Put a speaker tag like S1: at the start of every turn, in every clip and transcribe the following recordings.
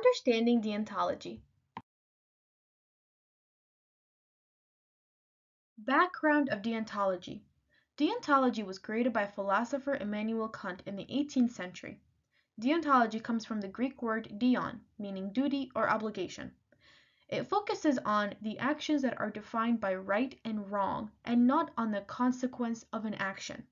S1: Understanding deontology. Background of deontology. Deontology was created by philosopher Immanuel Kant in the 18th century. Deontology comes from the Greek word dion, meaning duty or obligation. It focuses on the actions that are defined by right and wrong and not on the consequence of an action.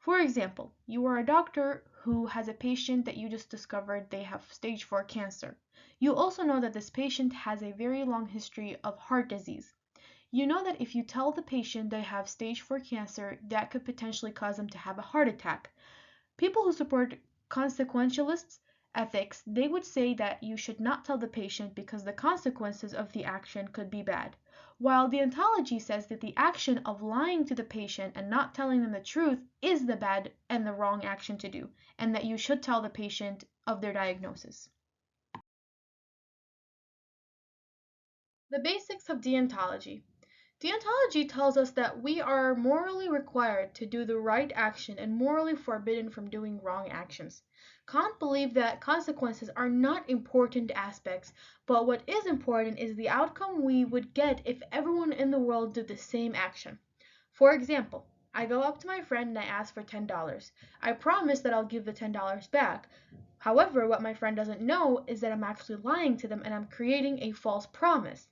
S1: For example, you are a doctor who has a patient that you just discovered they have stage 4 cancer. You also know that this patient has a very long history of heart disease. You know that if you tell the patient they have stage 4 cancer, that could potentially cause them to have a heart attack. People who support consequentialist ethics, they would say that you should not tell the patient because the consequences of the action could be bad. While deontology says that the action of lying to the patient and not telling them the truth is the bad and the wrong action to do, and that you should tell the patient of their diagnosis. The basics of deontology. Deontology tells us that we are morally required to do the right action and morally forbidden from doing wrong actions. Kant believed that consequences are not important aspects, but what is important is the outcome we would get if everyone in the world did the same action. For example, I go up to my friend and I ask for $10. I promise that I'll give the $10 back. However, what my friend doesn't know is that I'm actually lying to them and I'm creating a false promise.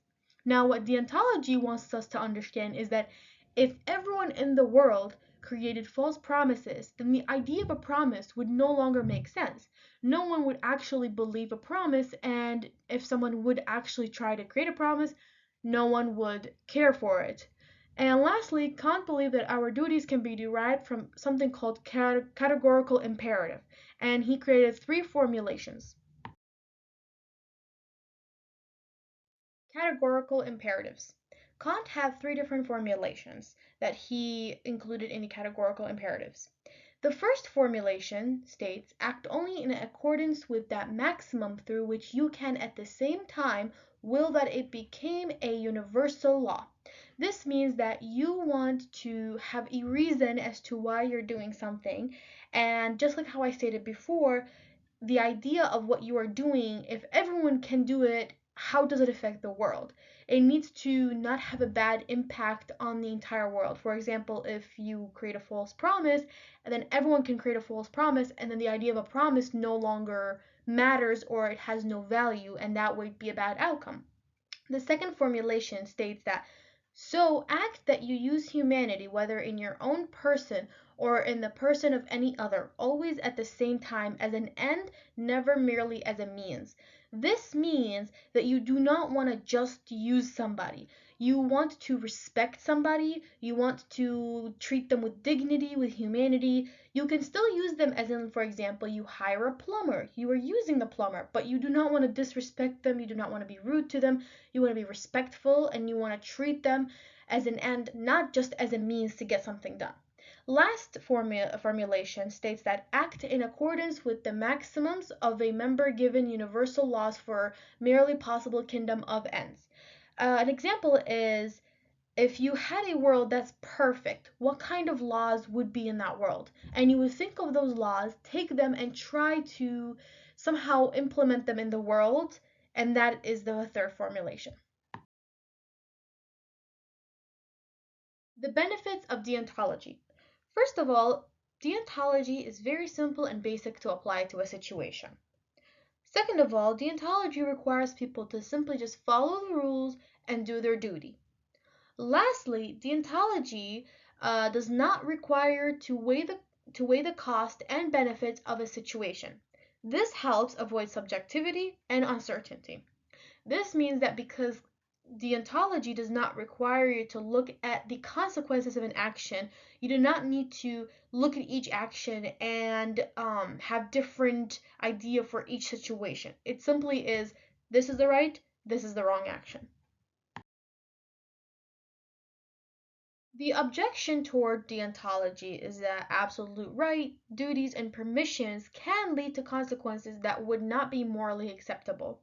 S1: Now, what deontology wants us to understand is that if everyone in the world created false promises, then the idea of a promise would no longer make sense. No one would actually believe a promise, and if someone would actually try to create a promise, no one would care for it. And lastly, Kant believed that our duties can be derived from something called categorical imperative, and he created three formulations. Categorical imperatives. Kant had three different formulations that he included in the categorical imperatives. The first formulation states, act only in accordance with that maximum through which you can at the same time will that it became a universal law. This means that you want to have a reason as to why you're doing something, and just like how I stated before, the idea of what you are doing, if everyone can do it, how does it affect the world? It needs to not have a bad impact on the entire world. For example, if you create a false promise, and then everyone can create a false promise, and then the idea of a promise no longer matters or it has no value, and that would be a bad outcome. The second formulation states that so act that you use humanity, whether in your own person or in the person of any other, always at the same time as an end, never merely as a means. This means that you do not want to just use somebody. You want to respect somebody, you want to treat them with dignity, with humanity. You can still use them, as in, for example, you hire a plumber. You are using the plumber, but you do not want to disrespect them, you do not want to be rude to them. You want to be respectful and you want to treat them as an end, not just as a means to get something done. Last formulation states that act in accordance with the maximums of a member given universal laws for merely possible kingdom of ends. An example is if you had a world that's perfect, what kind of laws would be in that world? And you would think of those laws, take them, and try to somehow implement them in the world, and that is the third formulation. The benefits of deontology. First of all, deontology is very simple and basic to apply to a situation. Second of all, deontology requires people to simply just follow the rules and do their duty. Lastly, deontology does not require to weigh the cost and benefits of a situation. This helps avoid subjectivity and uncertainty. This means that because deontology does not require you to look at the consequences of an action, you do not need to look at each action and have different idea for each situation. It simply is this is the right, this is the wrong action. The objection toward deontology is that absolute right, duties, and permissions can lead to consequences that would not be morally acceptable.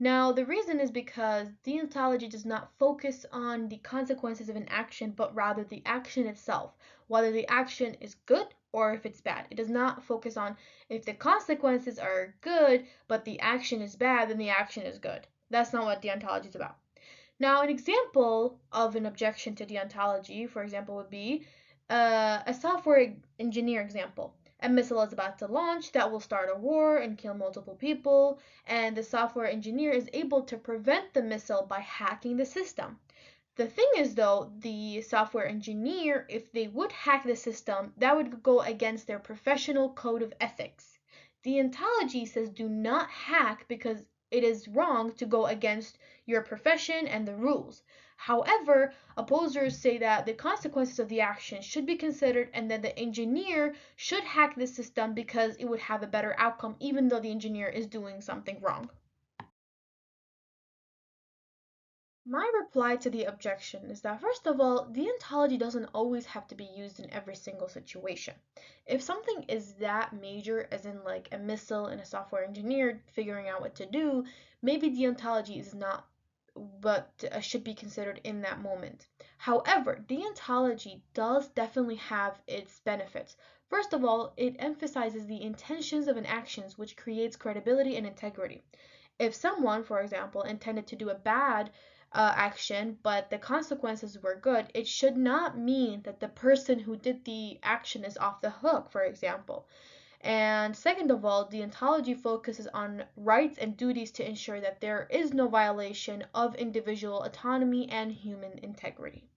S1: Now, the reason is because deontology does not focus on the consequences of an action, but rather the action itself, whether the action is good or if it's bad. It does not focus on if the consequences are good, but the action is bad, then the action is good. That's not what deontology is about. Now, an example of an objection to deontology, for example, would be a software engineer example. A missile is about to launch that will start a war and kill multiple people, and the software engineer is able to prevent the missile by hacking the system. The thing is, though, the software engineer, if they would hack the system, that would go against their professional code of ethics. Deontology says do not hack because it is wrong to go against your profession and the rules. However, opposers say that the consequences of the action should be considered and that the engineer should hack the system because it would have a better outcome even though the engineer is doing something wrong. My reply to the objection is that, first of all, deontology doesn't always have to be used in every single situation. If something is that major, as in like a missile and a software engineer figuring out what to do, maybe deontology is not, but should be considered in that moment. However, deontology does definitely have its benefits. First of all, it emphasizes the intentions of an action, which creates credibility and integrity. If someone, for example, intended to do a bad action, but the consequences were good, it should not mean that the person who did the action is off the hook, for example. And second of all, deontology focuses on rights and duties to ensure that there is no violation of individual autonomy and human integrity.